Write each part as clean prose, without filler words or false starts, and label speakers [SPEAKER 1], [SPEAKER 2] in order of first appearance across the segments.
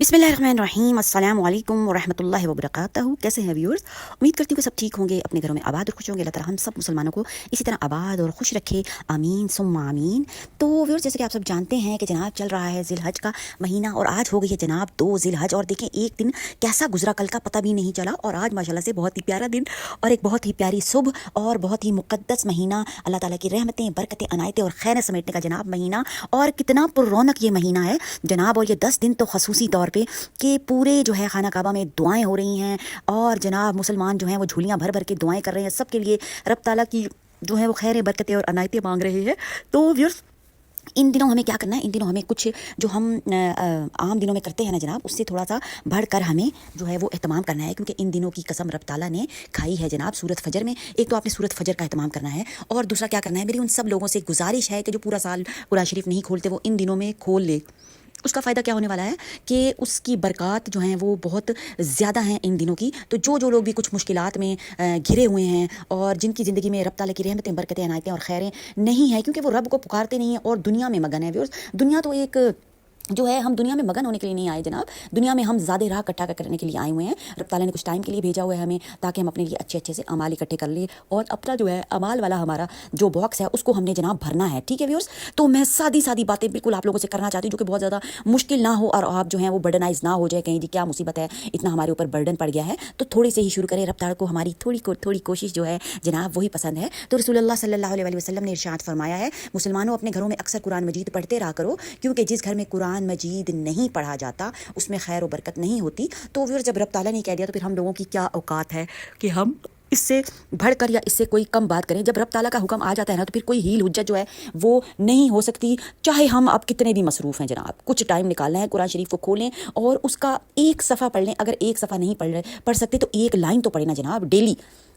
[SPEAKER 1] بسم اللہ الرحمن الرحیم، السلام علیکم ورحمۃ اللہ وبرکاتہ۔ کیسے ہیں ویورز؟ امید کرتی ہوں کہ سب ٹھیک ہوں گے، اپنے گھروں میں آباد اور خوش ہوں گے۔ اللہ تعالیٰ ہم سب مسلمانوں کو اسی طرح آباد اور خوش رکھے، آمین ثم آمین۔ تو ویورز، جیسے کہ آپ سب جانتے ہیں کہ جناب چل رہا ہے ذی الحج کا مہینہ، اور آج ہو گئی ہے جناب 2 ذی الحج، اور دیکھیں ایک دن کیسا گزرا، کل کا پتہ بھی نہیں چلا، اور آج ماشاءاللہ سے بہت ہی پیارا دن اور ایک بہت ہی پیاری صبح اور بہت ہی مقدس مہینہ، اللہ تعالیٰ کی رحمتیں، برکتیں، عنایتیں اور خیر سمیٹنے کا جناب مہینہ، اور کتنا پر رونق یہ مہینہ ہے جناب۔ اور یہ 10 دن تو خصوصی طور پہ کہ پورے جو ہے خانہ کعبہ میں دعائیں ہو رہی ہیں، اور جناب مسلمان جو ہیں وہ جھولیاں بھر بھر کے دعائیں کر رہے ہیں، سب کے لیے رب تعالیٰ کی جو ہے وہ خیر برکتیں اور عنایتیں مانگ رہے ہیں۔ تو ویورز، ان دنوں ہمیں کیا کرنا ہے؟ ان دنوں ہمیں کچھ جو ہم عام دنوں میں کرتے ہیں نا جناب، اس سے تھوڑا سا بڑھ کر ہمیں جو ہے وہ اہتمام کرنا ہے، کیونکہ ان دنوں کی قسم رب تعالیٰ نے کھائی ہے جناب سورۃ فجر میں۔ ایک تو آپ نے سورۃ فجر کا اہتمام کرنا ہے، اور دوسرا کیا کرنا ہے، میری ان سب لوگوں سے گزارش ہے کہ جو پورا سال قرآن شریف نہیں کھولتے وہ ان دنوں میں کھول لے۔ اس کا فائدہ کیا ہونے والا ہے کہ اس کی برکات جو ہیں وہ بہت زیادہ ہیں ان دنوں کی۔ تو جو لوگ بھی کچھ مشکلات میں گھرے ہوئے ہیں، اور جن کی زندگی میں رب تعالیٰ کی رحمتیں، برکتیں، عنایتیں اور خیریں نہیں ہیں، کیونکہ وہ رب کو پکارتے نہیں ہیں اور دنیا میں مگن ہے۔ ویورز، دنیا تو ایک جو ہے، ہم دنیا میں مگن ہونے کے لیے نہیں آئے جناب، دنیا میں ہم زیادہ راہ اکٹھا کرنے کے لیے آئے ہوئے ہیں۔ رب تعالیٰ نے کچھ ٹائم کے لیے بھیجا ہوا ہے ہمیں، تاکہ ہم اپنے لیے اچھے سے اعمال اکٹھے کر لیں، اور اپنا جو ہے اعمال والا ہمارا جو باکس ہے اس کو ہم نے جناب بھرنا ہے، ٹھیک ہے ویورز؟ تو میں سادی باتیں بالکل آپ لوگوں سے کرنا چاہتی ہوں، جو کہ بہت زیادہ مشکل نہ ہو، اور آپ جو ہیں وہ برڈنائز نہ ہو جائے کہیں جی کیا مصیبت ہے، اتنا ہمارے اوپر برڈن پڑ گیا ہے۔ تو تھوڑے سے ہی شروع کریں، رب تعالیٰ کو ہماری تھوڑی کوشش جو ہے جناب وہی پسند ہے۔ تو رسول اللہ صلی اللہ علیہ وسلم نے ارشاد فرمایا ہے، مسلمانوں اپنے گھروں میں اکثر قرآن مجید پڑھتے رہا کرو، کیونکہ جس گھر میں قرآن مجید نہیں پڑھا جاتا اس میں خیر و برکت نہیں ہوتی۔ تو پھر جب رب تعالیٰ نے کہہ دیا تو پھر ہم لوگوں کی کیا اوقات ہے کہ ہم اس سے بڑھ کر یا اس سے کوئی کم بات کریں۔ جب رب تعالیٰ کا حکم آ جاتا ہے نا، تو پھر کوئی ہیل حجت جو ہے وہ نہیں ہو سکتی، چاہے ہم اب کتنے بھی مصروف ہیں جناب۔ کچھ ٹائم نکالنا ہے، قرآن شریف کو کھولیں اور اس کا ایک صفحہ پڑھ لیں۔ اگر ایک صفحہ نہیں پڑھ سکتے تو ایک لائن تو پڑھیں نا جناب،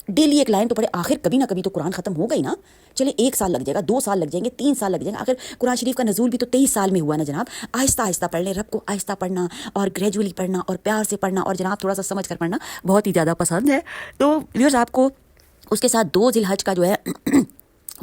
[SPEAKER 1] ڈیلی ایک لائن تو پڑھے، آخر کبھی نہ کبھی تو قرآن ختم ہوگا ہی نا۔ چلے 1 سال لگ جائے گا، 2 سال لگ جائیں گے، 3 سال لگ جائیں گے، اگر قرآن شریف کا نزول بھی تو 23 سال میں ہوا نا جناب۔ آہستہ پڑھ لیں، رب کو آہستہ پڑھنا اور گریجولی پڑھنا اور پیار سے پڑھنا، اور جناب تھوڑا سا سمجھ کر پڑھنا بہت ہی زیادہ پسند ہے۔ تو ویورز، آپ کو اس کے ساتھ 2 ذی الحج کا جو ہے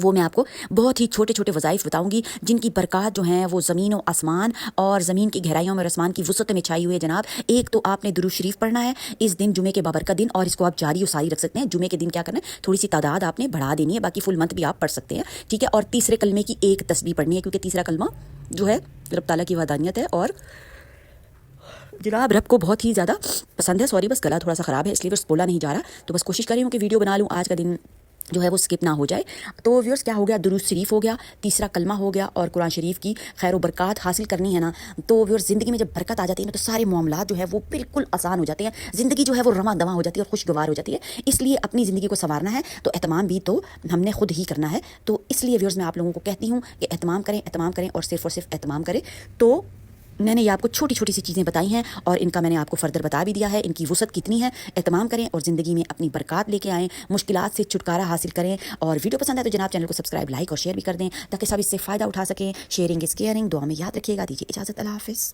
[SPEAKER 1] وہ میں آپ کو بہت ہی چھوٹے وظائف بتاؤں گی، جن کی برکات جو ہیں وہ زمین و آسمان اور زمین کی گہرائیوں میں اور آسمان کی وسعت میں چھائی ہوئی ہے جناب۔ ایک تو آپ نے درود شریف پڑھنا ہے اس دن، جمعے کے بابرکت دن، اور اس کو آپ جاری و ساری رکھ سکتے ہیں۔ جمعے کے دن کیا کرنا ہے، تھوڑی سی تعداد آپ نے بڑھا دینی ہے، باقی فل منتھ بھی آپ پڑھ سکتے ہیں، ٹھیک ہے۔ اور تیسرے کلمے کی ایک تسبیح پڑھنی ہے، کیونکہ تیسرا کلمہ جو ہے رب تعالیٰ کی وحدانیت ہے، اور جناب رب کو بہت ہی زیادہ پسند ہے۔ سوری، بس گلا تھوڑا سا خراب ہے، اس لیے بس بولا نہیں جا رہا، تو بس کوشش کر رہی ہوں کہ ویڈیو بنا لوں، آج کا دن جو ہے وہ سکپ نہ ہو جائے۔ تو ویورز، کیا ہو گیا، درود شریف ہو گیا، تیسرا کلمہ ہو گیا، اور قرآن شریف کی خیر و برکات حاصل کرنی ہے نا۔ تو ویورز، زندگی میں جب برکت آ جاتی ہے نا، تو سارے معاملات جو ہے وہ بالکل آسان ہو جاتے ہیں، زندگی جو ہے وہ رواں دواں ہو جاتی ہے اور خوشگوار ہو جاتی ہے۔ اس لیے اپنی زندگی کو سنوارنا ہے تو اہتمام بھی تو ہم نے خود ہی کرنا ہے۔ تو اس لیے ویورز، میں آپ لوگوں کو کہتی ہوں کہ اہتمام کریں اور صرف اہتمام کریں۔ تو میں نے یہ آپ کو چھوٹی سی چیزیں بتائی ہیں، اور ان کا میں نے آپ کو فردر بتا بھی دیا ہے، ان کی وسعت کتنی ہے۔ اہتمام کریں اور زندگی میں اپنی برکات لے کے آئیں، مشکلات سے چھٹکارا حاصل کریں۔ اور ویڈیو پسند ہے تو جناب چینل کو سبسکرائب، لائک اور شیئر بھی کر دیں، تاکہ سب اس سے فائدہ اٹھا سکیں۔ شیئرنگ از کیئرنگ، دعا میں یاد رکھیے گا۔ دیجیے اجازت، اللہ حافظ۔